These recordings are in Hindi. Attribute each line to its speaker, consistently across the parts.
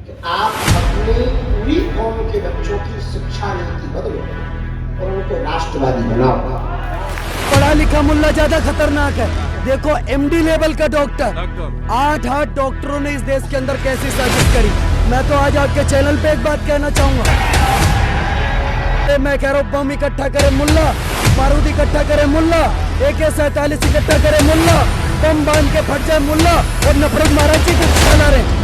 Speaker 1: कि आप अपनी पूरी कौम के बच्चों की शिक्षा नीति बदलो और उनको राष्ट्रवादी बनाओ।
Speaker 2: पढ़ा लिखा मुल्ला ज्यादा खतरनाक है। देखो एमडी लेवल का डॉक्टर 8 डॉक्टरों ने इस देश के अंदर कैसी साजिश करी। मैं तो आज आपके चैनल पे एक बात कहना चाहूंगा, मैं कह रहा हूँ बम इकट्ठा करे मुल्ला, बारूद इकट्ठा करे मुल्ला, AK-47 इकट्ठा करे मुल्ला, बम बांध के फट जाए मुल्ला और नफरत महाराज जी को फैला रहे।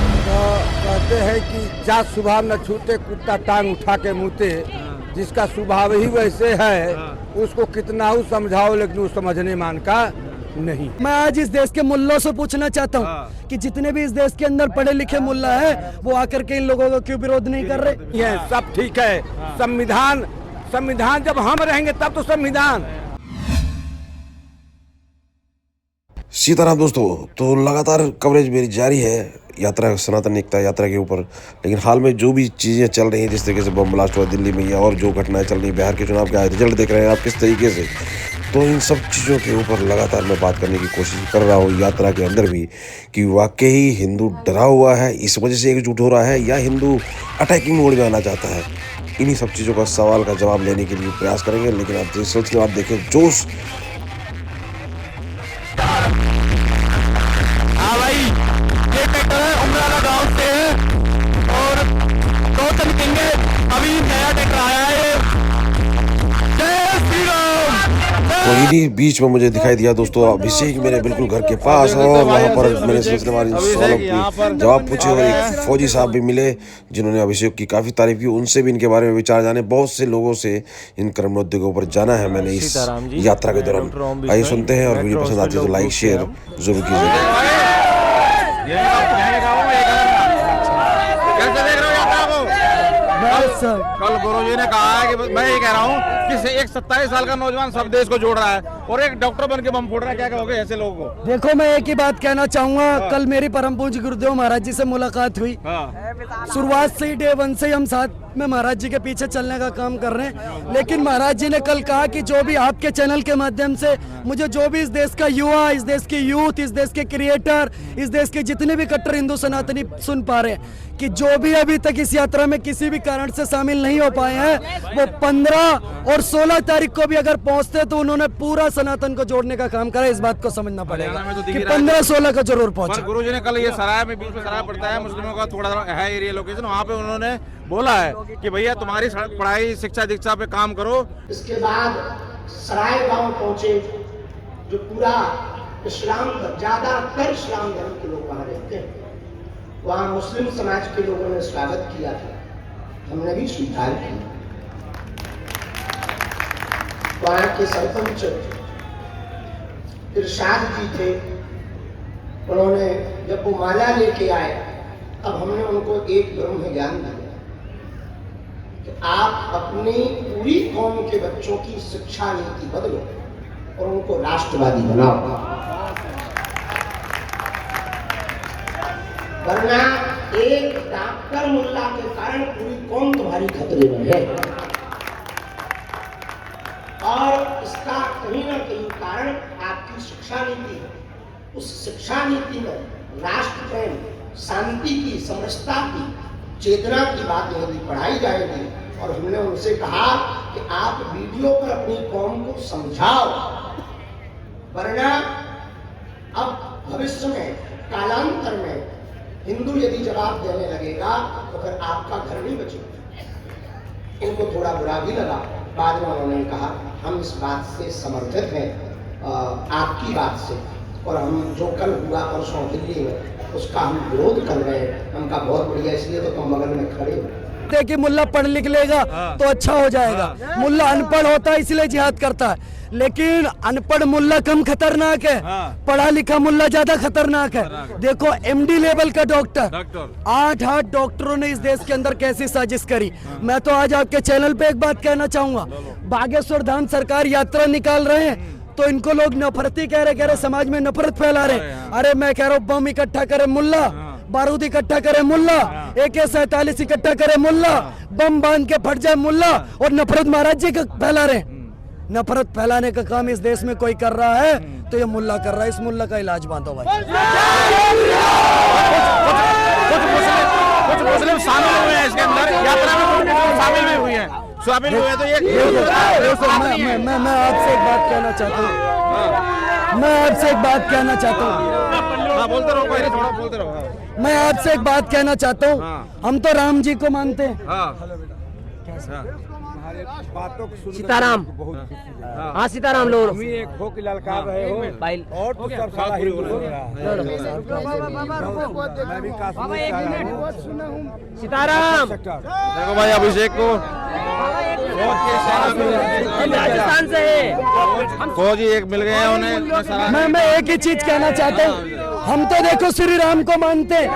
Speaker 3: कहते हैं कि जात स्वभाव न छूटे कुत्ता टांग उठा के मुँहते, जिसका स्वभाव ही वैसे है उसको कितना ही समझाओ लेकिन वो समझने मान का नहीं।
Speaker 2: मैं आज इस देश के मुल्लों से पूछना चाहता हूँ कि जितने भी इस देश के अंदर पढ़े लिखे मुल्ला है वो आकर के इन लोगों का क्यों विरोध नहीं कर रहे।
Speaker 3: ये सब ठीक है, संविधान जब हम रहेंगे तब तो संविधान।
Speaker 4: सीताराम दोस्तों, तो लगातार कवरेज मेरी जारी है यात्रा, सनातन एकता यात्रा के ऊपर। लेकिन हाल में जो भी चीज़ें चल रही हैं, जिस तरीके से बम ब्लास्ट हुआ दिल्ली में या और जो घटनाएं चल रही हैं, बिहार के चुनाव के रिजल्ट देख रहे हैं आप किस तरीके से, तो इन सब चीज़ों के ऊपर लगातार मैं बात करने की कोशिश कर रहा हूँ यात्रा के अंदर भी कि वाकई हिंदू डरा हुआ है, इस वजह से एकजुट हो रहा है या हिंदू अटैकिंग मोड में आना चाहता है। इन्हीं सब चीज़ों का सवाल का जवाब लेने के लिए प्रयास करेंगे। लेकिन आप जिस सिलसिले आप देखें जोश तो इन्हीं बीच में मुझे दिखाई दिया दोस्तों अभिषेक मेरे बिल्कुल घर के पास, और वहाँ पर मैंने सिलसिलेवार इन सवालों के जवाब पूछे और एक फौजी साहब भी मिले जिन्होंने अभिषेक की काफ़ी तारीफ की। उनसे भी इनके बारे में विचार जाने, बहुत से लोगों से इन कर्म मुद्दे के ऊपर जाना है मैंने इस यात्रा के दौरान। आइए सुनते हैं, और वीडियो पसंद आती है तो लाइक शेयर जरूर कीजिएगा।
Speaker 5: कल गुरुजी ने कहा है कि मैं ये कह रहा हूँ कि एक 27 साल का नौजवान सब देश को जोड़ रहा है और एक डॉक्टर बन के बम फोड़ रहा है। क्या कहोगे ऐसे लोगों को?
Speaker 2: देखो मैं एक ही बात कहना चाहूंगा, कल मेरी परम पूज्य गुरुदेव महाराज जी से मुलाकात हुई। शुरुआत से ही डे 1 से हम साथ में महाराज जी के पीछे चलने का काम कर रहे हैं। लेकिन महाराज जी ने कल कहा कि जो भी आपके चैनल के माध्यम से मुझे जो भी इस देश का युवा, इस देश की यूथ, इस देश के क्रिएटर, इस देश के जितने भी कट्टर हिंदू सनातनी सुन पा रहे हैं कि जो भी अभी तक इस यात्रा में किसी भी कारण से शामिल नहीं हो पाए हैं, वो 15 और 16 तारीख को भी अगर पहुंचते तो उन्होंने पूरा सनातन को जोड़ने का काम करा। इस बात को समझना पड़ेगा कि 15-16 का जरूर पहुंचे।
Speaker 5: गुरुजी ने कल ये सराय में, बीच में सराय पड़ता है मुस्लिमों का थोड़ा है एरिया लोकेशन, वहाँ पे उन्होंने बोला है कि भैया तुम्हारी पढ़ाई शिक्षा दीक्षा पे काम करो।
Speaker 1: इसके बाद सराय गांव पहुंचे, जो पूरा इस्लाम, ज्यादातर इस्लाम धर्म के लोग वहां रहते हैं। वहां मुस्लिम समाज के लोगों ने स्वागत किया था, हमने भी स्वीकार किया। वहां के सरपंच इरशाद जी थे, उन्होंने जब वो माला लेके आए तब हमने उनको एक ब्रह्म ज्ञान दिया कि आप अपनी पूरी कौम के बच्चों की शिक्षा नीति बदलो और उनको राष्ट्रवादी बनाओ, वरना एक डॉक्टर मुल्ला के कारण पूरी कौम तुम्हारी खतरे में है। और इसका कहीं ना कहीं कारण आपकी शिक्षा नीति है। उस शिक्षा नीति में राष्ट्र प्रेम, शांति की, समरसता की, चेतना की बात यदि पढ़ाई जाएगी, और हमने उनसे कहा कि आप वीडियो पर अपनी कौम को समझाओ, वरना अब भविष्य में, कालांतर में हिंदू यदि जवाब देने लगेगा तो फिर आपका घर नहीं बचेगा। इनको थोड़ा बुरा भी लगा। बाद में उन्होंने कहा हम इस बात से समर्थित हैं, आपकी बात से, और हम जो कल हुआ परसों दिल्ली में उसका हम विरोध कर रहे हैं। हम कहा बहुत बढ़िया, इसलिए तो तुम बगल में खड़े हो
Speaker 2: कि मुल्ला पढ़ लिख लेगा तो अच्छा हो जाएगा। मुल्ला अनपढ़ होता है इसलिए जिहाद करता है, लेकिन अनपढ़ मुल्ला कम खतरनाक है, पढ़ा लिखा मुल्ला ज्यादा खतरनाक है। देखो एमडी लेवल का डॉक्टर 8 डॉक्टरों ने इस देश के अंदर कैसी साजिश करी। मैं तो आज आपके चैनल पे एक बात कहना चाहूंगा, बागेश्वर धाम सरकार यात्रा निकाल रहे हैं तो इनको लोग नफरती कह रहे, समाज में नफरत फैला रहे। अरे मैं कह रहा हूँ बम इकट्ठा करे मुल्ला, बारूद इकट्ठा करे मुल्ला, AK-47 इकट्ठा करे मुल्ला, बम बांध के फट जाए मुल्ला और नफरत महाराज जी का फैला रहे। नफरत फैलाने का काम इस देश में कोई कर रहा है तो ये मुल्ला कर रहा है। इस मुल्ला का इलाज बांधो भाई।
Speaker 5: कुछ मुस्लिम शामिल हुए तो ये
Speaker 2: देखो मैं आपसे एक बात कहना चाहता हूँ। मैं आपसे एक बात कहना चाहता हूँ।
Speaker 5: हाँ बोलते रहो, कोई नहीं, थोड़ा बोलते रहो। हाँ।
Speaker 2: मैं आपसे एक बात कहना चाहता हूँ।
Speaker 5: हाँ।
Speaker 2: हम तो राम जी को मानते हैं।
Speaker 5: हाँ।
Speaker 3: बातों को सुनकर
Speaker 6: सीताराम।
Speaker 3: बहुत खुशी है।
Speaker 6: हाँ सीताराम लोग
Speaker 3: तुम ही एक हो कि ललकार रहे हो
Speaker 6: भाई
Speaker 3: और तो सब सारा हिंदू हो रहा है। मैं भी काश्मीर से आया हूँ।
Speaker 6: सीताराम।
Speaker 5: देखो भाई अभिषेक को
Speaker 6: राजस्थान से है।
Speaker 5: फौजी एक मिल गए हैं उन्हें।
Speaker 2: मैं एक ही चीज कहना चाहता हूँ। हम तो देखो श्री राम को मानते हैं।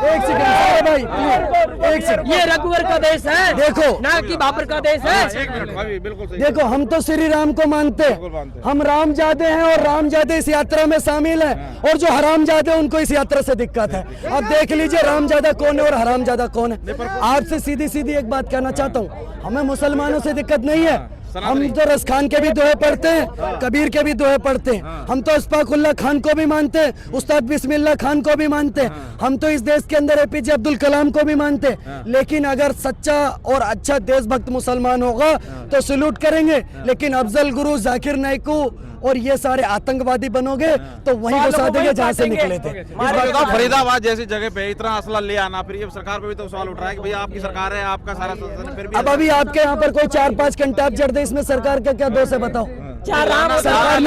Speaker 2: एक सेकंड सारे भाई प्लीज, एक सेकंड।
Speaker 6: ये रघुवर का देश है,
Speaker 2: देखो
Speaker 6: ना कि बाबर का देश है।
Speaker 5: एक मिनट भाई, बिल्कुल सही।
Speaker 2: देखो हम तो श्री राम को मानते
Speaker 5: बिल्कुल मानते
Speaker 2: हैं।
Speaker 5: हैं।
Speaker 2: हम रामजादे हैं और रामजादे इस यात्रा में शामिल हैं। और जो हरामजादे उनको इस यात्रा से दिक्कत है। अब देख लीजिए रामजादा कौन है और हरामजादा कौन है। आपसे सीधी सीधी एक बात कहना चाहता हूँ, हमें मुसलमानों से दिक्कत नहीं है। हम तो रस खान के भी दोहे पढ़ते हैं, कबीर के भी दोहे पढ़ते हैं। हम तो अशफाकुल्लाह खान को भी मानते हैं, उस्ताद बिस्मिल्लाह खान को भी मानते हैं। हम तो इस देश के अंदर एपीजे अब्दुल कलाम को भी मानते हैं। लेकिन अगर सच्चा और अच्छा देशभक्त मुसलमान होगा तो सैल्यूट करेंगे। लेकिन अफजल गुरु, जाकिर नाइकू और ये सारे आतंकवादी बनोगे तो वहीं घुसा देंगे जहाँ से निकले थे।
Speaker 5: इस बात बताओ, फरीदाबाद जैसी जगह पे इतना असला ले आना, फिर ये सरकार पे भी तो सवाल उठ रहा है कि भैया आपकी सरकार है, आपका सारा संसाधन है, फिर भी
Speaker 2: अब अभी आपके यहाँ पर कोई 4-5 कंटेक्ट जड़ दे, इसमें सरकार का क्या दोष है बताओ। सरकार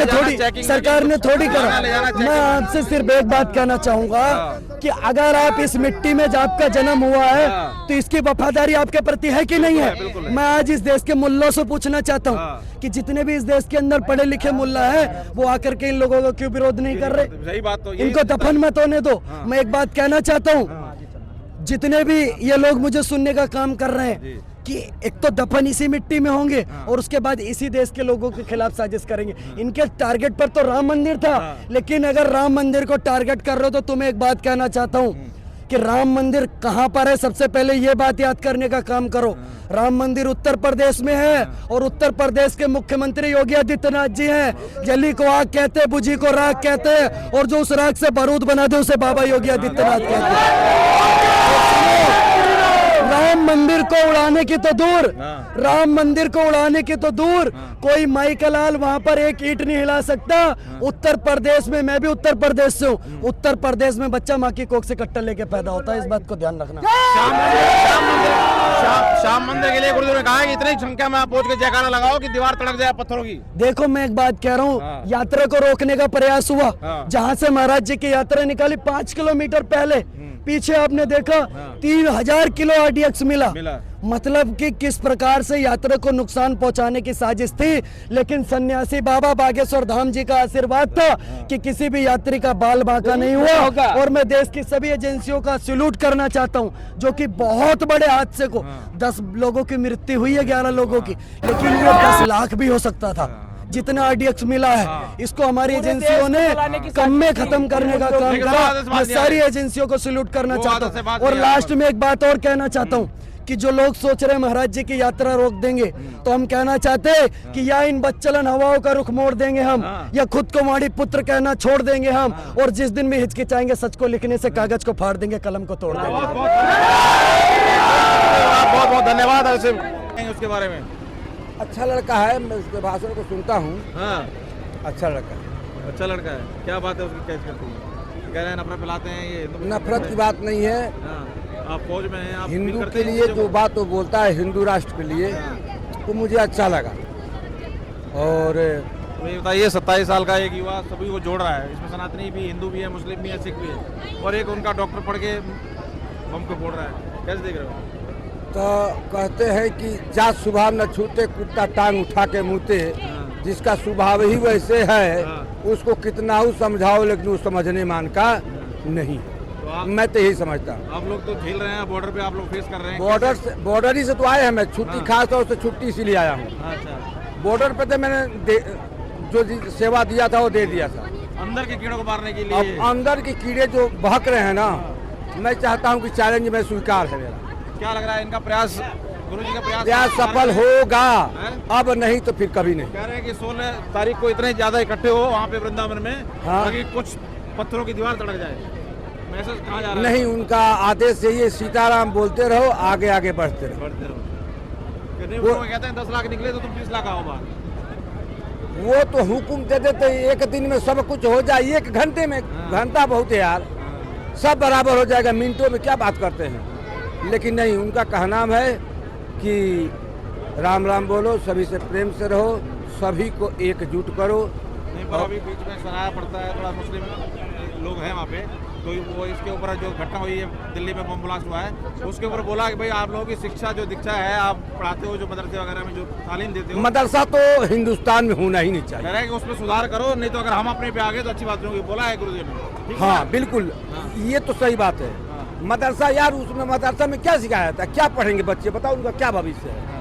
Speaker 2: ने थोड़ी करा। मैं आपसे सिर्फ एक बात कहना चाहूंगा कि अगर आप इस मिट्टी में आपका जन्म हुआ है तो इसकी वफादारी आपके प्रति है कि नहीं है। मैं आज इस देश के मुल्लों से पूछना चाहता हूँ कि जितने भी इस देश के अंदर पढ़े लिखे मुल्ला है वो आकर के इन लोगों को क्यों विरोध नहीं कर रहे।
Speaker 5: सही बात तो
Speaker 2: इनको दफन मत होने दो। मैं एक बात कहना चाहता हूँ, जितने भी ये लोग मुझे सुनने का काम कर रहे हैं कि एक तो दफन इसी मिट्टी में होंगे और उसके बाद इसी देश के लोगों के खिलाफ साजिश करेंगे। इनके टारगेट पर तो राम मंदिर था, लेकिन अगर राम मंदिर को टारगेट कर रहे हो तो तुम्हें एक बात कहना चाहता हूँ कि राम मंदिर कहाँ पर है। सबसे पहले ये बात याद करने का काम करो। राम मंदिर उत्तर प्रदेश में है और उत्तर प्रदेश के मुख्यमंत्री योगी आदित्यनाथ जी हैं। जली को आग कहते हैं, बुझी को राख कहते हैं और जो उस राख से बारूद बना दे उसे बाबा योगी आदित्यनाथ कहते हैं। राम मंदिर को उड़ाने की तो दूर, राम मंदिर को उड़ाने की तो दूर, कोई माई का लाल वहां पर एक ईंट नहीं हिला सकता। उत्तर प्रदेश में, मैं भी उत्तर प्रदेश से हूँ, उत्तर प्रदेश में बच्चा माँ की कोख से कट्टा लेके पैदा होता है। इस बात को ध्यान रखना।
Speaker 5: श्याम मंदिर के लिए गुरुदेव ने कहा है कि इतनी संख्या में आप पहुंच के जयकारा लगाओ कि दीवार तड़क जाए पत्थरों की।
Speaker 2: देखो मैं एक बात कह रहा हूँ, यात्रा को रोकने का प्रयास हुआ। जहाँ से महाराज जी की यात्रा निकाली 5 किलोमीटर पहले पीछे आपने देखा 3000 किलो आरडीएक्स मिला। मतलब कि किस प्रकार से यात्रा को नुकसान पहुंचाने की साजिश थी। लेकिन सन्यासी बाबा बागेश्वर धाम जी का आशीर्वाद था कि किसी भी यात्री का बाल बांका नहीं हुआ। और मैं देश की सभी एजेंसियों का सैल्यूट करना चाहता हूं, जो कि बहुत बड़े हादसे को 10 लोगों की मृत्यु हुई है, 11 लोगों की, लेकिन ये 10 लाख भी हो सकता था जितना आरडीएक्स मिला है। इसको हमारी एजेंसियों ने कम में खत्म करने का काम करा। मैं सारी एजेंसियों को सैल्यूट करना चाहता हूँ। और लास्ट में एक बात और कहना चाहता हूँ कि जो लोग सोच रहे हैं महाराज जी की यात्रा रोक देंगे, तो हम कहना चाहते हैं कि या इन बच्चलन हवाओं का रुख मोड़ देंगे हम, या खुद को माड़ी पुत्र कहना छोड़ देंगे हम। और जिस दिन भी हिचकिचाएंगे सच को लिखने से कागज को फाड़ देंगे, कलम को तोड़ देंगे।
Speaker 5: बहुत बहुत धन्यवाद। उसके बारे में
Speaker 3: अच्छा लड़का है, मैं उसके भाषण को सुनता हूँ। अच्छा लड़का है,
Speaker 5: अच्छा लड़का है। क्या बात है उसकी, कैच करती है? कह रहे हैं नफरत फैलाते हैं ये।
Speaker 3: नफरत की बात नहीं है।
Speaker 5: आप फौज में हैं, आप
Speaker 3: हिंदू के लिए जो बात वो बोलता है, हिंदू राष्ट्र के लिए, तो मुझे अच्छा लगा। और
Speaker 5: तो ये बताइए 27 साल का एक युवा सभी को जोड़ रहा है। इसमें सनातनी भी, हिंदू भी है, मुस्लिम भी है, सिख भी है, और एक उनका डॉक्टर पढ़ के बम को फोड़ रहा है। कैसे देख रहे हो?
Speaker 3: तो कहते हैं कि जात स्वभाव न छूटे, कुत्ता टांग उठा के मुँहते। जिसका स्वभाव ही वैसे है उसको कितना ही समझाओ लेकिन वो समझने मान का नहीं। तो मैं तो यही समझता हूँ।
Speaker 5: आप लोग तो झेल रहे हैं, बॉर्डर पे आप लोग फेस कर रहे हैं।
Speaker 3: बॉर्डर ही से तो आए हैं। मैं छुट्टी खास तौर से छुट्टी इसीलिए आया हूँ।
Speaker 5: अच्छा,
Speaker 3: बॉर्डर पे तो मैंने जो सेवा दिया था वो दे दिया था।
Speaker 5: अंदर के कीड़ों को मारने के लिए।
Speaker 3: अब अंदर के कीड़े जो बहक रहे हैं ना, मैं चाहता हूँ कि चैलेंज में स्वीकार है मेरा।
Speaker 5: क्या लग रहा है इनका प्रयास, गुरुजी का
Speaker 3: प्रयास सफल होगा? अब नहीं तो फिर कभी नहीं।
Speaker 5: कह रहे हैं कि 16 तारीख को इतने ज्यादा इकट्ठे हो वहाँ पे वृंदावन में, ताकि कुछ पत्थरों की दीवार तड़क जाए। मैसेज कहाँ जा रहा है?
Speaker 3: नहीं, उनका आदेश यही है, सीताराम बोलते रहो, आगे आगे बढ़ते रहो।
Speaker 5: कितने
Speaker 3: वो-
Speaker 5: लोग कहते हैं 10 लाख निकले तो तुम 20 लाख आओ बाहर।
Speaker 3: वो तो हुकुम दे देते हैं, एक दिन में सब कुछ हो जाए, 1 घंटे में, घंटा बहुत है यार, सब बराबर हो जाएगा, मिनटों में क्या बात करते हैं। लेकिन नहीं, उनका कहना है कि राम राम बोलो, सभी से प्रेम से रहो, सभी को एकजुट करो।
Speaker 5: नहीं पर अभी बीच में सुनाया पड़ता है, थोड़ा मुस्लिम लोग हैं वहाँ पे, तो वो इसके ऊपर जो घटना हुई है दिल्ली में बम ब्लास्ट हुआ है, उसके ऊपर बोला कि भाई आप लोगों की शिक्षा जो दीक्षा है, आप पढ़ाते हो जो मदरसे वगैरह में जो तालीम देते हो,
Speaker 3: मदरसा तो हिंदुस्तान में होना ही नहीं
Speaker 5: कह
Speaker 3: चाहिए।
Speaker 5: रहा है कि उसमें सुधार करो, नहीं तो अगर हम अपने पे आ गए तो अच्छी बात नहीं होगी, बोला है गुरुजी ने। ठीक है?
Speaker 3: हाँ बिल्कुल, ये तो सही बात है। मदरसा यार, उसमें मदरसा में क्या सिखाया जाता है, क्या पढ़ेंगे बच्चे, बताओ उनका क्या भविष्य है,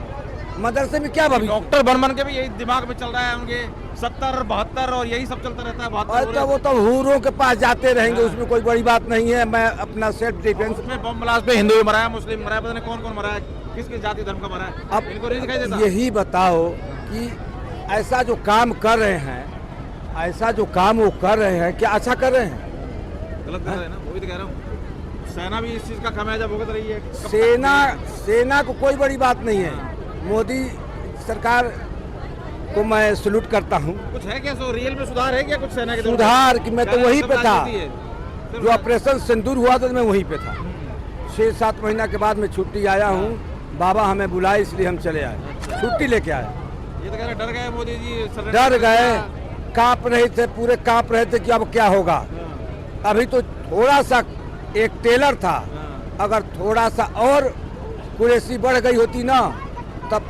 Speaker 3: मदरसे में क्या भविष्य।
Speaker 5: डॉक्टर बन के भी यही दिमाग में चल रहा है उनके, 70 72 और यही सब चलता रहता है।
Speaker 3: और
Speaker 5: 72
Speaker 3: तो वो तो हूरों के पास जाते रहेंगे, उसमें कोई बड़ी बात नहीं है। मैं अपना सेल्फ डिफेंस,
Speaker 5: उसमें बम ब्लास्ट पे हिंदू भी मरा है, मुस्लिम मरा है, पता नहीं कौन कौन मरा है, किस किस जाति धर्म का मरा है,
Speaker 3: अब
Speaker 5: इनको नहीं दिखाई देता।
Speaker 3: यही बताओ कि ऐसा जो काम कर रहे हैं, ऐसा जो काम वो कर रहे हैं, क्या अच्छा कर रहे हैं?
Speaker 5: गलत कर रहे हैं ना, वो भी तो कह रहा हूँ। सेना भी इस चीज का खामियाजा भुगत रही है। कब तक
Speaker 3: सेना को कोई बड़ी बात नहीं है। मोदी सरकार को मैं सल्यूट करता हूँ।
Speaker 5: कुछ है क्या, सो रियल में सुधार है क्या कुछ सेना के दौर में?
Speaker 3: सुधार कि मैं तो
Speaker 5: क्या
Speaker 3: वहीं
Speaker 5: सब
Speaker 3: पे था,
Speaker 5: राजनीति है? सिर्फ
Speaker 3: जो ऑपरेशन सिंदूर हुआ था, मैं वहीं पे था। 6-7 महीना के बाद मैं छुट्टी आया हूँ, बाबा हमें बुलाए इसलिए हम चले आए, छुट्टी लेके आए।
Speaker 5: ये तो कह रहे डर गए मोदी जी, surrender
Speaker 3: डर
Speaker 5: कर
Speaker 3: गए,
Speaker 5: दिया।
Speaker 3: कांप रहे थे, पूरे कांप रहे थे कि अब क्या होगा। अभी तो थोड़ा सा एक टेलर था, अगर थोड़ा सा और कुरैशी बढ़ गई होती ना, तब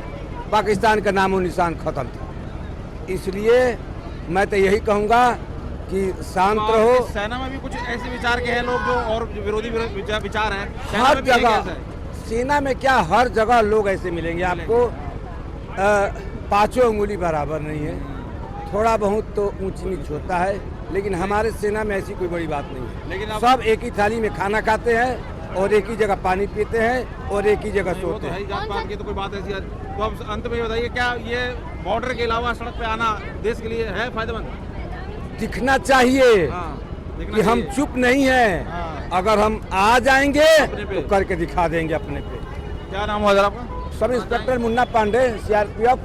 Speaker 3: पाकिस्तान का नामो निशान खत्म था। इसलिए मैं तो यही कहूँगा कि शांत
Speaker 5: तो
Speaker 3: रहो।
Speaker 5: आपकी सेना में भी कुछ ऐसे विचार के हैं लोग जो और जो विरोधी विचार हैं, सेना
Speaker 3: हर
Speaker 5: में भी यही
Speaker 3: जगह,
Speaker 5: कैसा है?
Speaker 3: सेना में क्या, हर जगह लोग ऐसे मिलेंगे आपको। पांचों उंगली बराबर नहीं है, थोड़ा बहुत तो ऊंच नीच होता है, लेकिन हमारे सेना में ऐसी कोई बड़ी बात नहीं है।
Speaker 5: लेकिन अब
Speaker 3: सब एक ही थाली में खाना खाते हैं और एक ही जगह पानी पीते हैं और एक ही जगह
Speaker 5: वो
Speaker 3: सोते
Speaker 5: तो है
Speaker 3: हैं।
Speaker 5: ही, जात पात की तो कोई बात ऐसी है। तो अब अंत में ये बताइए, क्या ये बॉर्डर के अलावा सड़क पे आना देश के लिए है फायदेमंद?
Speaker 3: दिखना चाहिए
Speaker 5: हाँ, देखना
Speaker 3: कि हम
Speaker 5: चाहिए।
Speaker 3: चुप नहीं हैं।
Speaker 5: हाँ।
Speaker 3: अगर हम आ जाएंगे
Speaker 5: अपने पे।
Speaker 3: तो करके दिखा देंगे अपने पे।
Speaker 5: क्या नाम हुआ जरा आपका?
Speaker 3: Sub inspector Munna Pandey, CRPF,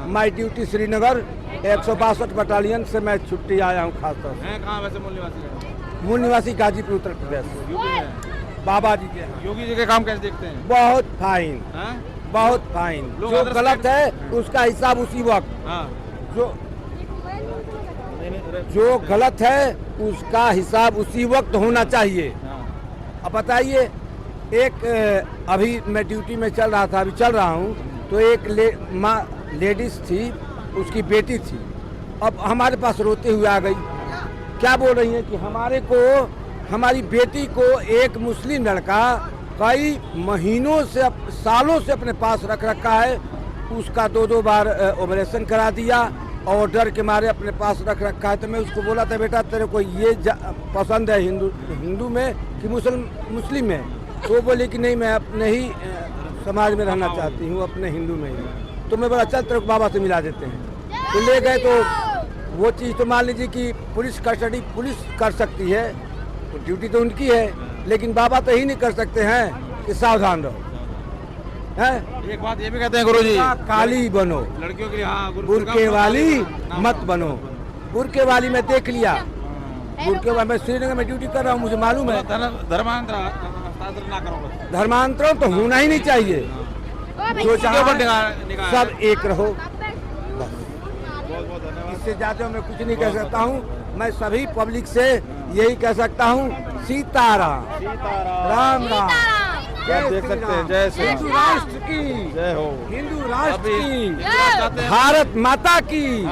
Speaker 3: my duty Srinagar, 162 battalion से मैं छुट्टी आया हूँ खास तौर
Speaker 5: हैं कहाँ वैसे मूल निवासी हैं?
Speaker 3: से। मूल निवासी गाजीपुर उत्तर प्रदेश से,
Speaker 5: यूपी में हैं।
Speaker 3: बाबा जी के यहाँ।
Speaker 5: योगी जी के काम कैसे देखते हैं?
Speaker 3: बहुत फाइन,
Speaker 5: हैं?
Speaker 3: बहुत फाइन।
Speaker 5: लोग
Speaker 3: जो
Speaker 5: others
Speaker 3: गलत
Speaker 5: के-
Speaker 3: है उसका हिसाब उसी वक्त,
Speaker 5: हाँ।
Speaker 3: जो गलत है उसका हिसाब उसी वक्त होना चाहिए।
Speaker 5: हाँ।
Speaker 3: अब बताइए, एक अभी मैं ड्यूटी में चल रहा था, अभी चल रहा हूँ, तो एक लेडीज थी, उसकी बेटी थी, अब हमारे पास रोते हुए आ गई। क्या बोल रही है कि हमारी बेटी को एक मुस्लिम लड़का कई महीनों से, सालों से अपने पास रख रखा है, उसका 2-2 बार ऑपरेशन करा दिया और डर के मारे अपने पास रख रखा है। तो मैं उसको बोला था, बेटा तेरे को ये पसंद है हिंदू में कि मुस्लिम में? तो वो बोली कि नहीं, मैं अपने ही समाज में रहना चाहती हूँ, अपने हिंदू में ही। तो मैं बोला चल तेरे को बाबा से मिला देते हैं। तो ले गए, तो वो चीज़ तो मान लीजिए कि पुलिस कस्टडी पुलिस कर सकती है, तो ड्यूटी तो उनकी है, लेकिन बाबा तो ही नहीं कर सकते हैं कि सावधान रहो। हैं?
Speaker 5: एक बात ये भी कहते हैं गुरुजी,
Speaker 3: काली बनो,
Speaker 5: लड़कियों के लिए, हाँ,
Speaker 3: बुरके वाली मत बनो। बुरके वाली मैं देख लिया, बुरके वाली, मैं श्रीनगर में ड्यूटी कर रहा हूँ, मुझे मालूम है।
Speaker 5: धर्मांतर ना करो बस।
Speaker 3: धर्मांतरण तो होना ही नहीं चाहिए, जो
Speaker 5: इसके ऊपर
Speaker 3: चाहे सब एक रहो।
Speaker 5: बहुत बहुत धन्यवाद।
Speaker 3: इससे ज्यादा मैं कुछ नहीं कह सकता हूँ। मैं सभी पब्लिक से यही कह सकता हूँ, सीताराम, राम राम।
Speaker 5: आप देख सकते हैं, जय श्री
Speaker 3: हिंदू
Speaker 5: राम।
Speaker 3: राष्ट्र की,
Speaker 5: जय हो।
Speaker 3: हिंदू राष्ट्र
Speaker 5: अभी
Speaker 3: की,
Speaker 5: इंदिरा चाहते हैं-
Speaker 3: भारत माता की,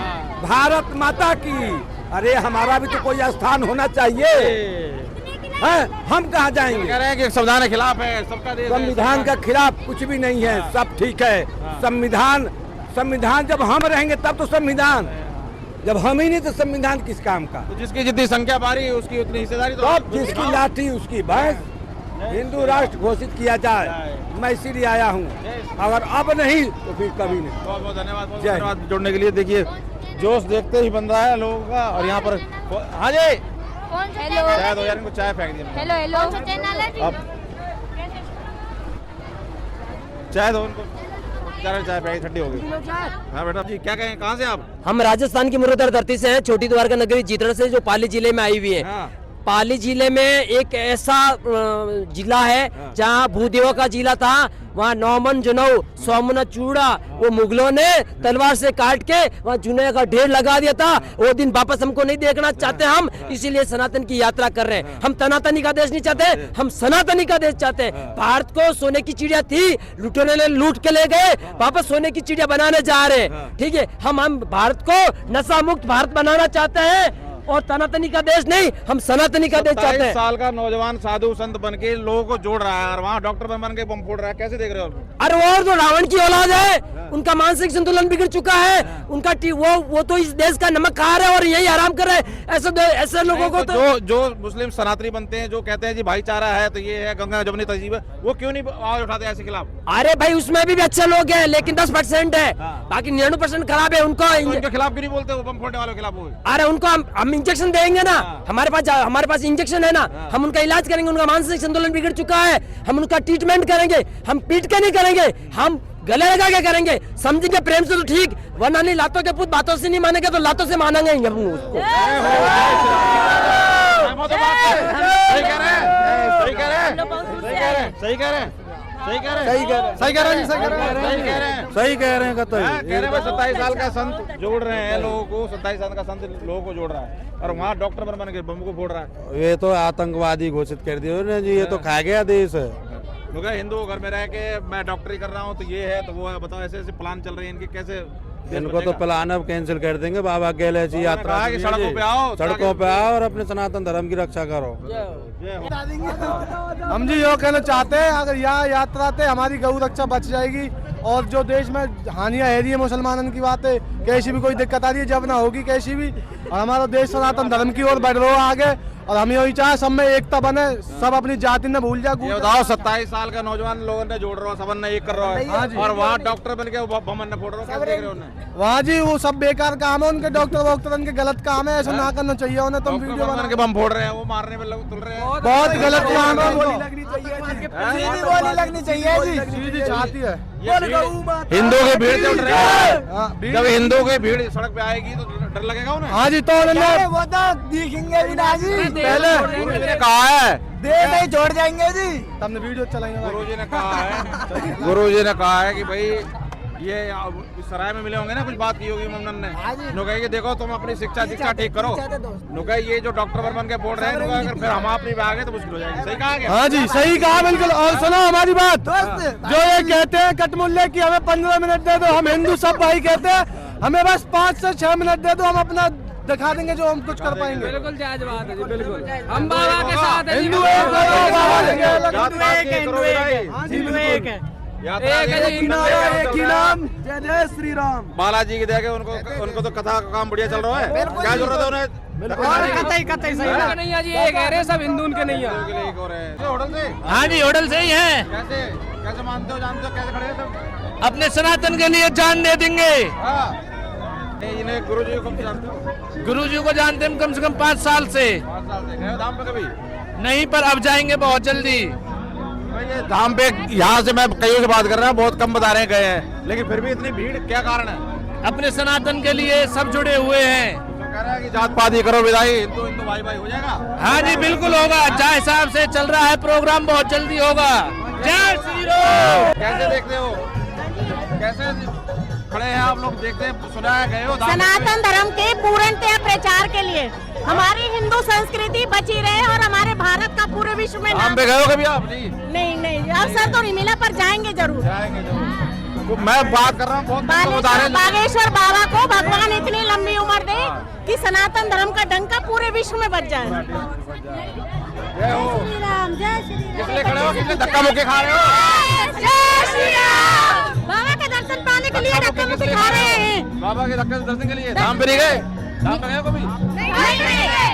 Speaker 3: भारत माता की। अरे हमारा भी तो कोई स्थान होना चाहिए, हैं? हम कहाँ जाएंगे?
Speaker 5: कह रहे हैं कि संविधान के खिलाफ है, सबका देश है,
Speaker 3: संविधान का खिलाफ कुछ भी नहीं है, सब ठीक है। संविधान जब हम रहेंगे तब तो संविधान, जब हम ही नहीं तो संविधान किस काम का?
Speaker 5: तो जिसकी जितनी संख्या बारी उसकी उतनी हिस्सेदारी तो
Speaker 3: तब जिसकी लाठी उसकी भैंस। हिंदू राष्ट्र घोषित किया जाए, मैं इसीलिए आया हूँ। अगर अब नहीं तो फिर कभी नहीं।
Speaker 5: बहुत बहुत धन्यवाद, बहुत
Speaker 3: जय।
Speaker 5: धन्यवाद जुड़ने के लिए। देखिए जोश देखते ही बन रहा है लोगों का, और यहाँ पर हाँ जी
Speaker 7: हेलो
Speaker 5: चाय दो यार, इनको चाय फेंक दिया मैंने।
Speaker 7: हेलो हेलो चैनल है
Speaker 5: अब चाय दो उनको। चाय पिलाई, ठंडी हो गई। हाँ बेटा जी, क्या कहें, कहाँ से आप?
Speaker 6: हम राजस्थान की मुर्रदार धरती से हैं, छोटी द्वारका नगरी जीतड़ से, जो पाली जिले में आई हुई है।
Speaker 5: हाँ।
Speaker 6: पाली जिले में एक ऐसा जिला है जहाँ भूदेव का जिला था, वहाँ नौमन जुनौ सोमना चूड़ा वो मुगलों ने तलवार से काट के वहाँ जुने का ढेर लगा दिया था। वो दिन वापस हमको नहीं देखना चाहते हम, इसीलिए सनातन की यात्रा कर रहे हैं। हम तनातनी का देश नहीं चाहते, हम सनातनी का देश चाहते हैं। भारत को सोने की चिड़िया थी, लुटेरे ने लूट के ले गए, वापस सोने की चिड़िया बनाने जा रहे हैं। ठीक है, हम भारत को नशा मुक्त भारत बनाना चाहते हैं और तनातनी का देश नहीं, हम सनातनी का देश चाहते
Speaker 5: 27
Speaker 6: हैं।
Speaker 5: साल का नौजवान साधु संत बन के लोगों को जोड़ रहा है और वहाँ डॉक्टर बन के बम फोड़ रहा है, कैसे देख रहे हो आप?
Speaker 6: अरे वो तो रावण की औलाद है, उनका मानसिक संतुलन बिगड़ चुका है, उनका वो तो इस देश का नमक खा रहे हैं और यही आराम कर रहे हैं। ऐसे लोगों को तो
Speaker 5: जो मुस्लिम सनातनी बनते हैं, जो कहते हैं जी भाईचारा है, तो ये है गंगा जमुनी तहजीब है, वो क्यों नहीं आवाज उठाते ऐसे खिलाफ?
Speaker 6: अरे भाई उसमें भी अच्छे लोग हैं, लेकिन 10% है, बाकी 99% खराब है। उनको
Speaker 5: तो इनके खिलाफ क्यों नहीं बोलते, वो बम फोड़ने वालों के खिलाफ? वो
Speaker 6: अरे उनको हम इंजेक्शन देंगे ना, हमारे पास इंजेक्शन है ना, हम उनका इलाज करेंगे। उनका मानसिक संतुलन बिगड़ चुका है, हम उनका ट्रीटमेंट करेंगे। हम पीट के नहीं करेंगे, हम गले लगा के करेंगे, समझेंगे प्रेम से तो ठीक, वरना नहीं लातों के पुत बातों से नहीं मानेंगे तो लातों से मानेंगे हम उसको।
Speaker 5: सही कह रहे हैं, सही कह रहे हैं, सही कह रहे हैं, सही कह रहे हैं, सही कह रहे हैं, सही कह रहे हैं, सही कह रहे हैं,
Speaker 3: सही कह रहे हैं कतई।
Speaker 5: कह रहे हैं 27 साल का संत जोड़ रहे हैं लोगों को, 27 साल का संत लोगों को जोड़ रहा है और वहाँ डॉक्टर बन के बम को फोड़ रहा है।
Speaker 3: ये तो आतंकवादी घोषित कर दिया उन्होंने जी, ये तो खा गया देश है।
Speaker 5: क्योंकि हिंदू घर में रह के मैं डॉक्टरी कर रहा हूँ, तो ये है तो वो है, बताओ ऐसे ऐसे प्लान चल रहे हैं इनके, कैसे
Speaker 3: इनको तो प्लान अब कैंसिल कर देंगे। बाबा गेले ऐसी यात्रा
Speaker 5: कहा कि सड़कों पे आओ,
Speaker 3: सड़कों पे आओ और अपने सनातन धर्म की रक्षा करो।
Speaker 7: हम जी यो कहना चाहते हैं, अगर यहाँ यात्रा से हमारी गौ रक्षा बच जाएगी और जो देश में हानियां है रही है मुसलमानों की बात है, कैसी भी कोई दिक्कत आ रही है, जब ना होगी कैसी भी, और हमारा देश सनातन धर्म की ओर बढ़ रहा है आगे, और हम यही चाहे सब में एकता बने, सब अपनी जाति ने भूल जाए।
Speaker 5: ये बताओ 27 साल का नौजवान लोगों ने जोड़ रहा है, सबन ने एक कर रहा है और वहाँ डॉक्टर बन के बम ने फोड़ रहा है, कैसे देख रहे हो उन्हें?
Speaker 7: वहाँ जी वो सब बेकार काम है उनके, डॉक्टर वॉक्टर उनके गलत काम है, ऐसा ना करना चाहिए उन्हें। तुम वीडियो बना
Speaker 5: के बम फोड़ रहे हैं, वो मारने में लोग तुल रहे हैं,
Speaker 7: बहुत गलत काम है।
Speaker 2: गोली लगनी चाहिए जी,
Speaker 7: सीधी चाहती है।
Speaker 5: हिंदू की भीड़ से उठ रहे हैं, जब हिंदू की भीड़ सड़क पे आएगी तो डर लगेगा उन्हें।
Speaker 7: हाँ जी, तो
Speaker 2: वो तो दिखेंगे भी ना जी,
Speaker 7: पहले
Speaker 5: गुरुजी ने कहा है,
Speaker 2: देश नहीं छोड़ जाएंगे जी।
Speaker 7: हमने वीडियो चलाएंगे।
Speaker 5: गुरुजी ने कहा है, गुरुजी ने कहा है कि भाई ये सराय में मिले होंगे ना, कुछ बात की होगी ममनन ने, नो कहे कि देखो तुम अपनी शिक्षा ठीक करो, नो कहे ये जो डॉक्टर बन के बोल रहे हैं, अगर फिर हम अपनी आ गए तो मुश्किल हो जाएगी। सही कहा क्या?
Speaker 7: हाँ जी, सही कहा बिल्कुल। और सुनो हमारी बात, जो ये कहते हैं कटमुल्ले की हमें 15 मिनट दे दो, हम हिंदू सब भाई कहते हैं, हमें बस 5 से 6 मिनट दे दो, हम अपना दिखा देंगे जो हम कुछ कर पाएंगे।
Speaker 6: बिल्कुल जायज बात है जी, बिल्कुल हम बाबा के साथ हैं।
Speaker 7: हिंदू एक है,
Speaker 2: जय जय श्री राम।
Speaker 5: बालाजी की देखे उनको तो कथा का काम बढ़िया चल रहा है, क्या जरूरत है उन्हें?
Speaker 6: कतई सही नहीं है जी, ये कह रहे हैं सब हिंदू उनके नहीं है।
Speaker 5: होटल से?
Speaker 6: हाँ जी, होटल से ही है।
Speaker 5: कैसे कैसे मानते हो, जानते हो, कैसे खड़े हैं सब?
Speaker 6: अपने सनातन के लिए जान दे देंगे।
Speaker 5: इन्हें गुरुजी को कब से जानते हो?
Speaker 6: गुरुजी को जानते हैं कम से कम 5 साल से।
Speaker 5: 5 साल से गए हो धाम पे कभी?
Speaker 6: नहीं, पर अब जाएंगे बहुत जल्दी।
Speaker 5: ये धाम पे यहाँ से मैं कईयों से बात कर रहा हूँ, बहुत कम बता रहे हैं गए हैं, लेकिन फिर भी इतनी भीड़ क्या कारण है?
Speaker 6: अपने सनातन के लिए सब जुड़े हुए हैं।
Speaker 5: तो कह रहे हैं कि जात पात ही करो, विदाई हिंदू हिंदू भाई भाई हो जाएगा।
Speaker 6: हाँ जी, बिल्कुल होगा, जहाँ हिसाब से चल रहा है प्रोग्राम बहुत जल्दी होगा। जय श्री राम।
Speaker 5: कैसे देखते हो, कैसे खड़े हैं आप लोग, देखते हैं, सुना है गए हो?
Speaker 8: सनातन धर्म के पूर्णतः प्रचार के लिए हमारी हिंदू संस्कृति बची रहे और हमारे भारत का पूरे विश्व में
Speaker 5: धाम पे गए हो कभी आप?
Speaker 8: नहीं अवसर तो नहीं मिला, पर जाएंगे जरूर।
Speaker 5: जाएंगे जरूर। तो मैं बात कर रहा हूँ, बहुत बता रहे हैं।
Speaker 8: बागेश्वर बाबा को भगवान इतनी लंबी उम्र दे कि सनातन धर्म का डंका पूरे विश्व में बच जाए।
Speaker 5: जय हो।
Speaker 8: श्री राम, जय श्री राम।
Speaker 5: किसलिए खड़े हो, किसलिए धक्का मुक्के खा रहे हो?
Speaker 8: जय श्री राम। बाबा के दर्शन पाने के लिए धक्का मुक्के खा रहे हैं।
Speaker 5: बाबा के धक्के दर्शन के लिए धाम पे नहीं गए? धाम पे गए हो कभी?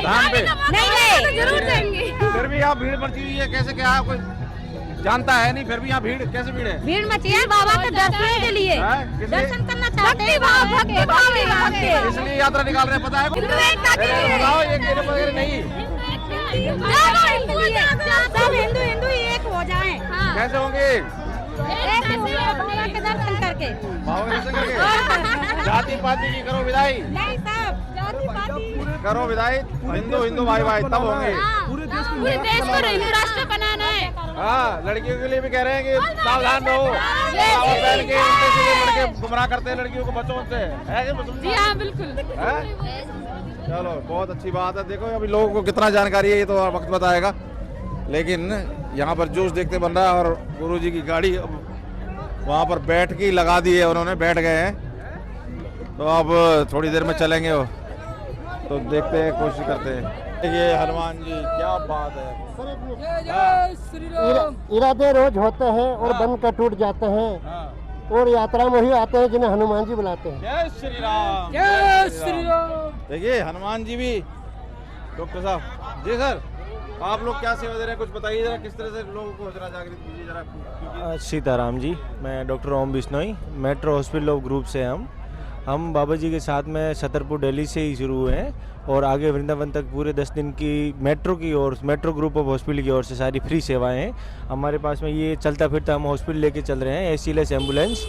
Speaker 5: धाम पे
Speaker 8: नहीं, जरूर जाएंगे।
Speaker 5: फिर भी यहाँ भीड़ बढ़ती हुई है, कैसे, क्या कोई जानता है नहीं, फिर भी यहाँ भीड़, कैसे भीड़ है?
Speaker 8: भीड़ मची है बाबा के दर्शन के लिए, दर्शन करना चाहते हैं, भक्ति भाव है यहाँ के,
Speaker 5: इसलिए यात्रा निकाल रहे हैं, पता है?
Speaker 8: हिंदू एकता के लिए।
Speaker 5: बताओ, ये केले वगैरह नहीं,
Speaker 8: सब हिंदू एक हो जाएं।
Speaker 5: कैसे होंगे?
Speaker 8: बाबा के दर्शन करके।
Speaker 5: बाबा के दर्शन करके जाति पाति की करो विदाई,
Speaker 8: नहीं साहब, जाति पाति
Speaker 5: करो विदाई, हिंदू हिंदू भाई भाई तब होंगे।
Speaker 8: पूरे देश को हिंदू राष्ट्र बनाना है।
Speaker 5: हाँ, लड़कियों के लिए भी कह रहे हैं कि सावधान रहो, बाबा पहन के उल्टे सीधे लड़के गुमराह करते हैं लड़कियों को, बच्चों से है कि मुसलमान?
Speaker 8: जी हाँ बिल्कुल।
Speaker 5: चलो बहुत अच्छी बात है। देखो अभी लोगों को कितना जानकारी है ये तो वक्त बताएगा, लेकिन यहाँ पर जोश देखते बन रहा है। और गुरुजी की गाड़ी अब वहाँ पर बैठ के लगा दी है, उन्होंने बैठ गए हैं, तो अब थोड़ी देर में चलेंगे वो, तो देखते हैं, कोशिश करते हैं। ये हनुमान जी क्या बात है।
Speaker 9: इरादे रोज होते हैं और बन कर टूट जाते हैं, और यात्रा में ही आते हैं जिन्हें हनुमान जी बुलाते हैं।
Speaker 5: जय श्री राम,
Speaker 6: जय श्री राम।
Speaker 5: देखिए हनुमान जी भी। डॉक्टर साहब जी, सर आप लोग क्या सेवा दे रहे हैं, कुछ बताइए जरा, किस तरह से लोगों को जरा जागृत कीजिए जरा, क्योंकि
Speaker 10: सीताराम जी, मैं doctor Om Bishnoi, metro hospital of group से हम बाबा जी के साथ में छतरपुर दिल्ली से ही शुरू हुए हैं और आगे वृंदावन तक पूरे 10 दिन की मेट्रो की ओर, मेट्रो ग्रुप ऑफ हॉस्पिटल की ओर से सारी फ्री सेवाएं हैं हमारे पास में। ये चलता फिरता हम हॉस्पिटल लेके चल रहे हैं, AC-लेस एम्बुलेंस,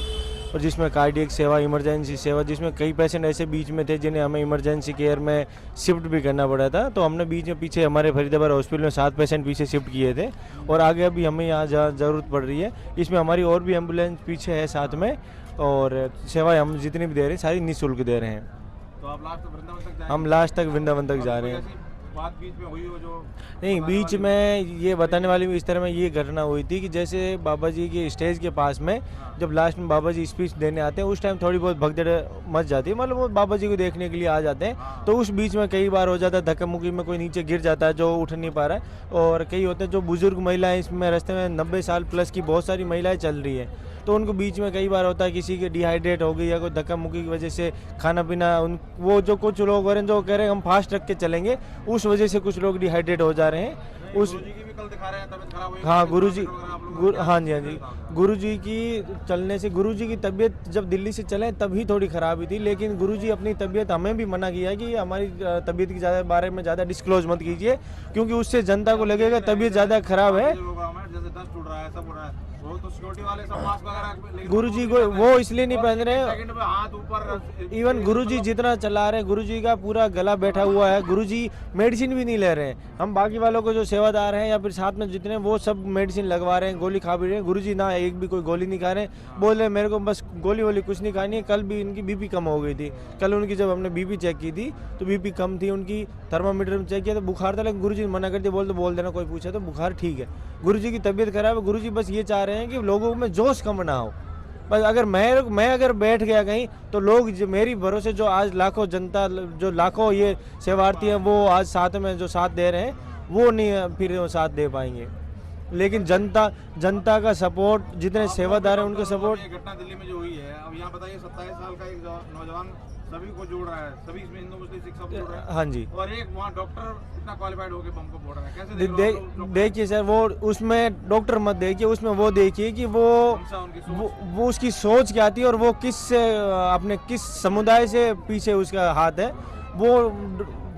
Speaker 10: और जिसमें कार्डियक सेवा, इमरजेंसी सेवा, जिसमें कई पेशेंट ऐसे बीच में थे जिन्हें हमें इमरजेंसी केयर में शिफ्ट भी करना पड़ा था, तो हमने बीच में पीछे हमारे फरीदाबाद हॉस्पिटल में 7 पेशेंट पीछे शिफ्ट किए थे, और आगे अभी हमें यहाँ जहाँ ज़रूरत पड़ रही है इसमें हमारी और भी एम्बुलेंस पीछे है साथ में, और सेवाएं हम जितनी भी दे रहे हैं सारी निःशुल्क दे रहे हैं।
Speaker 5: तो आप लास्ट वृंदावन तक जाएंगे?
Speaker 10: हम लास्ट तक वृंदावन तक जा रहे हैं।
Speaker 5: बात बीच में हुई हो जो
Speaker 10: नहीं, बीच में ये बताने वाली इस तरह में ये घटना हुई थी कि जैसे बाबा जी के स्टेज के पास में जब लास्ट में बाबा जी स्पीच देने आते हैं उस टाइम थोड़ी बहुत भगदड़ मच जाती है, मतलब वो बाबा जी को देखने के लिए आ जाते हैं, तो उस बीच में कई बार हो जाता है धक्का मुक्की में, कोई नीचे गिर जाता है जो उठ नहीं पा रहा है, और कई होते हैं जो बुजुर्ग महिलाएं, इसमें रास्ते में 90 साल प्लस की बहुत सारी महिलाएं चल रही है, तो उनको बीच में कई बार होता है किसी के डिहाइड्रेट हो गई या कोई धक्का मुक्की की वजह से खाना पीना वो जो कुछ लोग हो रहे हैं जो कह रहे हैं हम फास्ट रख के चलेंगे, उस वजह से कुछ लोग डिहाइड्रेट हो जा रहे हैं। उस
Speaker 5: गुरुजी की भी कल दिखा रहे हैं तबीयत खराब हुई।
Speaker 10: हाँ गुरुजी, हाँ जी, हाँ जी, गुरुजी की चलने से, गुरुजी की तबीयत जब दिल्ली से चले तभी थोड़ी खराब हुई थी, लेकिन गुरुजी अपनी तबीयत हमें भी मना किया है कि हमारी तबीयत की ज़्यादा बारे में ज़्यादा डिस्क्लोज मत कीजिए, क्योंकि उससे जनता को लगेगा तबीयत ज़्यादा खराब है।
Speaker 5: जैसे दस्त उड़ रहा है, सब उड़ रहा है, वो तो सिक्योरिटी वाले सब मास्क वगैरह,
Speaker 10: गुरुजी को वो इसलिए नहीं पहन रहे,
Speaker 5: सेकंड में हाथ ऊपर,
Speaker 10: इवन गुरुजी जितना चला रहे हैं गुरुजी का पूरा गला बैठा हुआ है, गुरुजी मेडिसिन भी नहीं ले रहे हैं। हम बाकी वालों को जो सेवादार हैं या फिर साथ में जितने वो सब मेडिसिन लगवा रहे हैं, गोली खा भी रहे हैं, गुरुजी ना एक भी कोई गोली नहीं खा रहे हैं, बोल रहे मेरे को बस गोली वोली कुछ नहीं खानी है। कल भी इनकी बीपी कम हो गई थी, कल उनकी जब हमने बीपी चेक की थी तो बीपी कम थी उनकी, थर्मामीटर में चेक किया तो बुखार था, लेकिन गुरुजी ने मना कर दिया, बोल देना कोई पूछे तो बुखार ठीक है। गुरुजी की तबीयत खराब है, गुरुजी बस ये चाह रहे हैं कि लोगों में जोश कम ना हो, बस अगर मैं अगर बैठ गया कहीं तो लोग जो मेरी भरोसे जो आज लाखों जनता, जो लाखों ये सेवार्थी हैं वो आज साथ में जो साथ दे रहे हैं वो नहीं फिर वो साथ दे पाएंगे, लेकिन जनता का सपोर्ट, जितने सेवादार हैं उनका सपोर्ट।
Speaker 5: घटना दिल्ली में जो हुई है, अब यहाँ बताइए 27 साल का एक नौजवान सभी को जोड़ रहा है, सभी इसमें हिंदू मुस्लिम सिख सब जोड़ रहा है।
Speaker 10: हाँ जी,
Speaker 5: और एक वहाँ डॉक्टर इतना क्वालिफाइड होकर बम को फोड़ रहा है, कैसे
Speaker 10: देखिए सर, वो उसमें डॉक्टर मत देखिए, उसमें वो देखिए कि वो उसकी सोच क्या थी और वो अपने किस समुदाय से पीछे उसका हाथ है। वो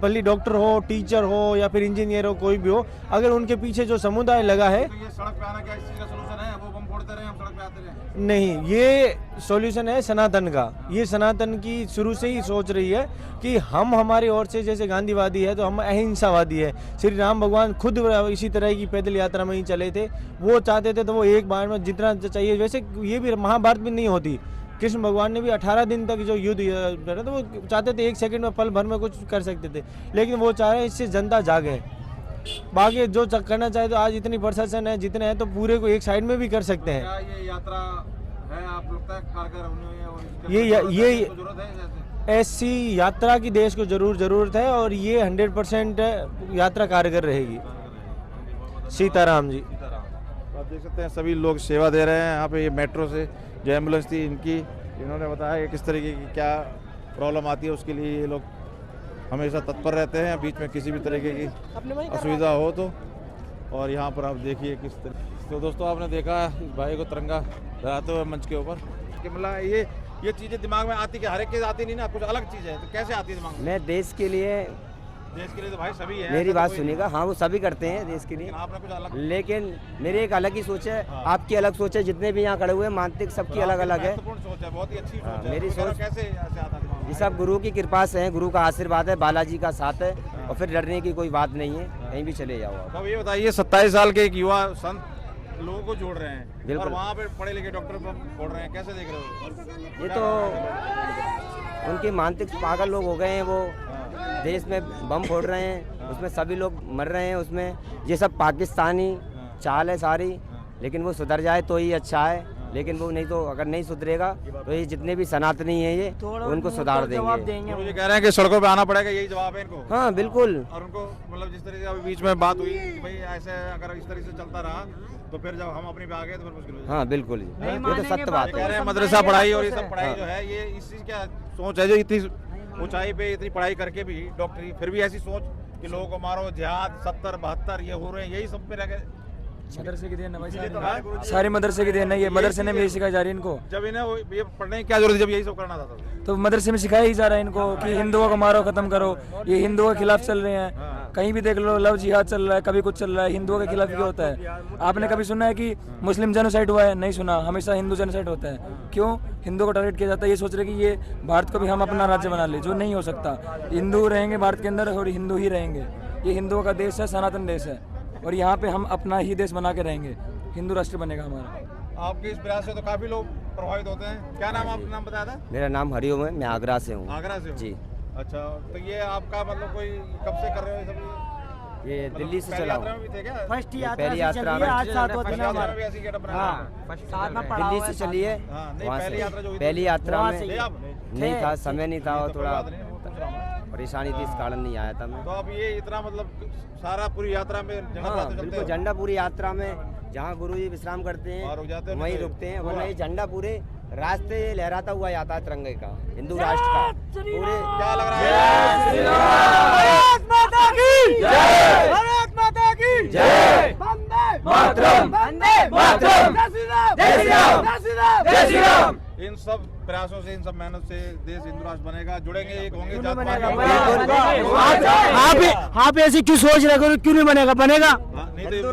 Speaker 10: भले डॉक्टर हो, टीचर हो या फिर इंजीनियर हो, कोई भी हो, अगर उनके पीछे जो समुदाय लगा है,
Speaker 5: तो ये सड़क पे आना क्या इस चीज का सलूशन है? वो बम फोड़ते रहे, हम सड़क पे आते रहे?
Speaker 10: नहीं, ये सॉल्यूशन है सनातन का। ये सनातन की शुरू से ही सोच रही है कि हम हमारी ओर से, जैसे गांधीवादी है तो हम अहिंसावादी है। श्री राम भगवान खुद इसी तरह की पैदल यात्रा में ही चले थे, वो चाहते थे तो वो एक बार में जितना चाहिए, वैसे ये भी महाभारत में नहीं होती, कृष्ण भगवान ने भी 18 दिन तक जो युद्ध करा तो वो चाहते थे 1 सेकंड में, पल भर में कुछ कर सकते थे, लेकिन वो चाह रहे हैं इससे जनता जागे। बाकी जो करना चाहे तो आज इतनी प्रशासन है, जितने हैं तो पूरे को एक साइड में भी कर सकते हैं।
Speaker 5: क्या ये यात्रा है, आप लगता है कारगर होने है और
Speaker 10: ये
Speaker 5: जरूरत है?
Speaker 10: ऐसी यात्रा की देश को जरूरत है और ये 100% यात्रा कारगर रहेगी। सीताराम जी।
Speaker 5: आप देख सकते हैं सभी लोग सेवा दे रहे हैं यहाँ पे। ये मेट्रो से जो एम्बुलेंस थी इनकी, इन्होंने बताया कि किस तरीके की क्या प्रॉब्लम आती है, उसके लिए ये लोग हमेशा तत्पर रहते हैं बीच में किसी भी तरीके की असुविधा हो तो। और यहाँ पर आप देखिए किस तरह। तो दोस्तों आपने देखा इस भाई को तिरंगा लहराते हुए मंच के ऊपर कि मतलब ये चीज़ें दिमाग में आती कि हर एक चीज़ आती नहीं ना, कुछ अलग चीज़ है, तो कैसे आती है दिमाग में?
Speaker 11: मैं देश के लिए
Speaker 5: देश के लिए तो भाई सभी है।
Speaker 6: मेरी
Speaker 5: ऐसा
Speaker 6: बात
Speaker 5: तो कोई
Speaker 6: सुनिएगा, हाँ वो सभी करते हैं देश के लिए,
Speaker 5: लेकिन आपने कुछ अलग,
Speaker 6: लेकिन मेरी एक अलग ही सोच है, आपकी अलग सोच है, जितने भी यहाँ खड़े हुए हैं मानसिक सबकी अलग अलग है।
Speaker 5: महत्वपूर्ण सोच है, बहुत ही अच्छी
Speaker 6: हाँ,
Speaker 5: सोच है।
Speaker 6: मेरी
Speaker 5: तो
Speaker 6: सोच-
Speaker 5: कैसे ऐसे आता दिमाग में?
Speaker 6: ये सब गुरु की कृपा से है, गुरु का आशीर्वाद है, बालाजी का साथ है, और फिर डरने की कोई बात नहीं है, कहीं भी चले जाओ आप।
Speaker 5: तो अब ये बताइए, 27 साल के एक युवा संत लोगों को जोड़ रहे हैं और
Speaker 6: बिल्कुल।
Speaker 5: वहाँ पे पढ़े लिखे डॉक्टर फोड़ रहे हैं, कैसे देख रहे हो?
Speaker 6: ये तो उनके मानसिक पागल लोग हो गए हैं, वो देश में बम फोड़ रहे हैं, उसमें सभी लोग मर रहे हैं, उसमें ये सब पाकिस्तानी चाल है सारी, लेकिन वो सुधर जाए तो ही अच्छा है, लेकिन वो नहीं तो अगर नहीं सुधरेगा तो ये जितने भी सनातनी हैं ये उनको सुधार देंगे।
Speaker 5: मुझे कह रहे हैं कि सड़कों पे आना पड़ेगा, यही जवाब है इनको।
Speaker 6: हाँ बिल्कुल,
Speaker 5: और उनको मतलब जिस तरीके से अभी बीच में बात हुई कि भाई ऐसे अगर इस तरीके से चलता रहा तो फिर जब हम अपनी पे आ गए तो फिर मुश्किल हो जाएगा।
Speaker 6: हाँ बिल्कुल, ये तो सत्य बात
Speaker 5: कह
Speaker 6: है।
Speaker 5: रहे हैं मदरसा पढ़ाई और ये सब पढ़ाई जो है, ये इस चीज क्या सोच है जो इतनी ऊंचाई पे इतनी पढ़ाई करके भी डॉक्टरी, फिर भी ऐसी सोच कि लोगों को मारो, जिहाद 70 72 ये हो रहे हैं, यही सब पे रह गए।
Speaker 10: मदरसे की देन है भाई,
Speaker 5: हाँ?
Speaker 10: सारी मदरसे की देन है, ये मदरसे ने भी सिखाई जा रही है इनको,
Speaker 5: जब इन्हें ये पढ़ने की क्या जरूरत है जब यही सब करना था
Speaker 10: तो मदरसे में सिखाया ही जा रहा है इनको कि हिंदुओं को मारो, खत्म करो, ये हिंदुओं के खिलाफ चल रहे हैं, कहीं भी देख लो लव जिहाद चल रहा है, कभी कुछ चल रहा है, हिंदुओं के खिलाफ क्या होता है? आपने कभी सुना है कि मुस्लिम जेनोसाइड हुआ है? नहीं सुना, हमेशा हिंदू जेनोसाइड होता है। क्यों? हिंदू को टारगेट किया जाता है, ये सोच रहे कि ये भारत को भी हम अपना राज्य बना ले, जो नहीं हो सकता। हिंदू रहेंगे भारत के अंदर और हिंदू ही रहेंगे, ये हिंदुओं का देश है, सनातन देश है, और यहाँ पे हम अपना ही देश बना के रहेंगे, हिंदू राष्ट्र बनेगा हमारा।
Speaker 5: आपके इस प्रयास से तो काफी लोग प्रभावित होते हैं। क्या नाम आपका नाम बताया था?
Speaker 6: मेरा नाम हरिओम है, मैं आगरा से हूँ।
Speaker 5: आगरा से हो?
Speaker 6: जी।
Speaker 5: अच्छा, तो ये आपका मतलब कोई कब से कर रहे हो ये सब?
Speaker 6: ये दिल्ली से
Speaker 5: पहली
Speaker 6: चला
Speaker 5: यात्रा
Speaker 6: हूँ,
Speaker 5: में भी थे क्या?
Speaker 6: पहली यात्रा में,
Speaker 5: पहली यात्रा में भी ऐसी गेटअप रहा?
Speaker 6: दिल्ली से चली है,
Speaker 5: हाँ, नहीं,
Speaker 6: वहाँ
Speaker 5: पहली
Speaker 6: से
Speaker 5: यात्रा जो हुई थी,
Speaker 6: पहली यात्रा में
Speaker 5: थे आप?
Speaker 6: नहीं था, समय नहीं था, और
Speaker 5: कोई
Speaker 6: थोड़ा
Speaker 5: बात नहीं, वो पूछ रहा हूँ।
Speaker 6: परेशानी थी, इस कारण नहीं आया था मैं।
Speaker 5: तो अब ये इतना मतलब सारा पूरी यात्रा में झंडा
Speaker 6: हाँ
Speaker 5: फहराते चलते
Speaker 6: बिल्कुल,
Speaker 5: हो?
Speaker 6: झंडा पूरी यात्रा में जहाँ गुरु जी विश्राम करते
Speaker 5: वहाँ रुक जाते
Speaker 6: हैं
Speaker 5: हो?
Speaker 6: वहीं रुकते हैं, वरना ये झंडा पूरे रास्ते लहराता हुआ जाता है, तिरंगे का, हिंदू राष्ट्र का पूरे।
Speaker 5: क्या लग रहा है? इन सब प्रयासों से, इन सब मेहनत से देश हिंदू राष्ट्र बनेगा, जुड़ेंगे, एक होंगे, जात
Speaker 2: आप ऐसी क्यों सोच रहे हो? क्यों नहीं बनेगा? बनेगा,
Speaker 5: नहीं तो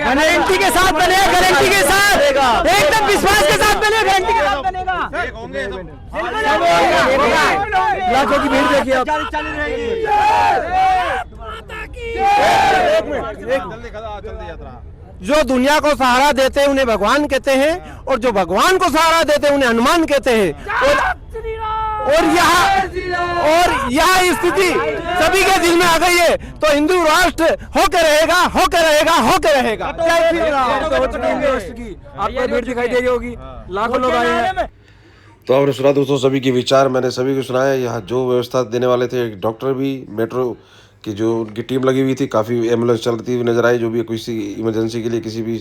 Speaker 2: गारंटी के साथ बनेगा, गारंटी के साथ, एकदम विश्वास के साथ बनेगा, गारंटी के साथ बनेगा।
Speaker 5: एक होंगे सब।
Speaker 2: लाखों की भीड़ देखिए आप।
Speaker 5: जल्दी यात्रा।
Speaker 2: जो दुनिया को सहारा देते हैं उन्हें भगवान कहते हैं, और जो भगवान को सहारा देते हैं उन्हें हनुमान कहते हैं। और यह स्थिति सभी के दिल में आ गई है, तो हिंदू राष्ट्र होकर रहेगा, होकर रहेगा, होकर रहेगा।
Speaker 10: आपको भीड़ दिखाई देगी होगी, लाखों लोग आए हैं।
Speaker 4: तो आपने सुना दोस्तों सभी के विचार, मैंने सभी को सुनाया। यहाँ जो व्यवस्था देने वाले थे, एक डॉक्टर भी, मेट्रो की जो उनकी टीम लगी हुई थी, काफ़ी एम्बुलेंस चलती हुई नजर आई, जो भी किसी इमरजेंसी के लिए किसी भी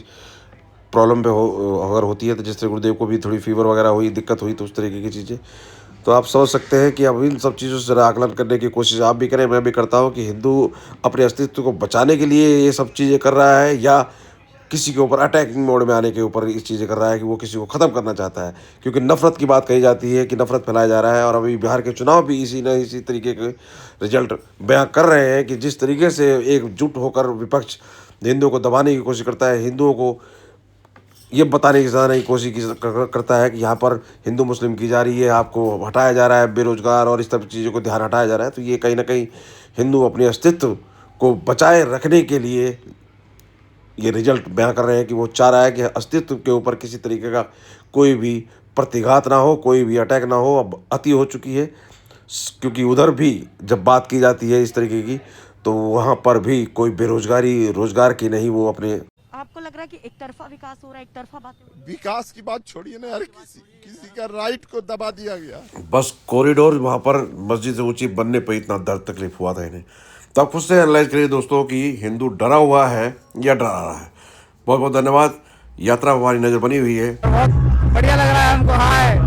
Speaker 4: प्रॉब्लम पे अगर होती है, तो जिससे गुरुदेव को भी थोड़ी फीवर वगैरह हुई, दिक्कत हुई, तो उस तरीके की चीज़ें तो आप समझ सकते हैं कि अब इन सब चीज़ों से ज़रा आकलन करने की कोशिश आप भी करें, मैं भी करता हूँ कि हिंदू अपने अस्तित्व को बचाने के लिए ये सब चीज़ें कर रहा है, या किसी के ऊपर अटैकिंग मोड में आने के ऊपर इस चीज़ें कर रहा है कि वो किसी को ख़त्म करना चाहता है। क्योंकि नफ़रत की बात कही जाती है कि नफ़रत फैलाया जा रहा है, और अभी बिहार के चुनाव भी इसी तरीके के रिजल्ट बयां कर रहे हैं कि जिस तरीके से एकजुट होकर विपक्ष हिंदुओं को दबाने की कोशिश करता है, हिंदुओं को ये बताने की ज़्यादा नहीं कोशिश करता है कि यहाँ पर हिंदू मुस्लिम की जा रही है, आपको हटाया जा रहा है, बेरोजगार और इस तरह चीज़ों को ध्यान हटाया जा रहा है। तो ये कहीं ना कहीं हिंदू अपने अस्तित्व को बचाए रखने के लिए ये रिजल्ट बयां कर रहे हैं कि वो चाह रहा है कि अस्तित्व के ऊपर किसी तरीके का कोई भी प्रतिघात ना हो, कोई भी अटैक ना हो। अब अति हो चुकी है, क्योंकि उधर भी जब बात की जाती है इस तरीके की, तो वहाँ पर भी कोई बेरोजगारी रोजगार की नहीं, वो अपने।
Speaker 8: आपको लग रहा है कि एक तरफा विकास हो रहा है, एक तरफा बातें?
Speaker 11: विकास की बात छोड़िए ना यार, किसी का राइट को दबा दिया गया।
Speaker 4: बस कॉरिडोर वहाँ पर मस्जिद से ऊंची बनने पर इतना दर्द तकलीफ हुआ था इन्हें। तो आप खुद से एनालाइज करिए दोस्तों कि हिंदू डरा हुआ है या डरा रहा है। बहुत बहुत धन्यवाद। यात्रा हमारी नज़र बनी हुई है,
Speaker 2: बढ़िया लग रहा है हमको। हाँ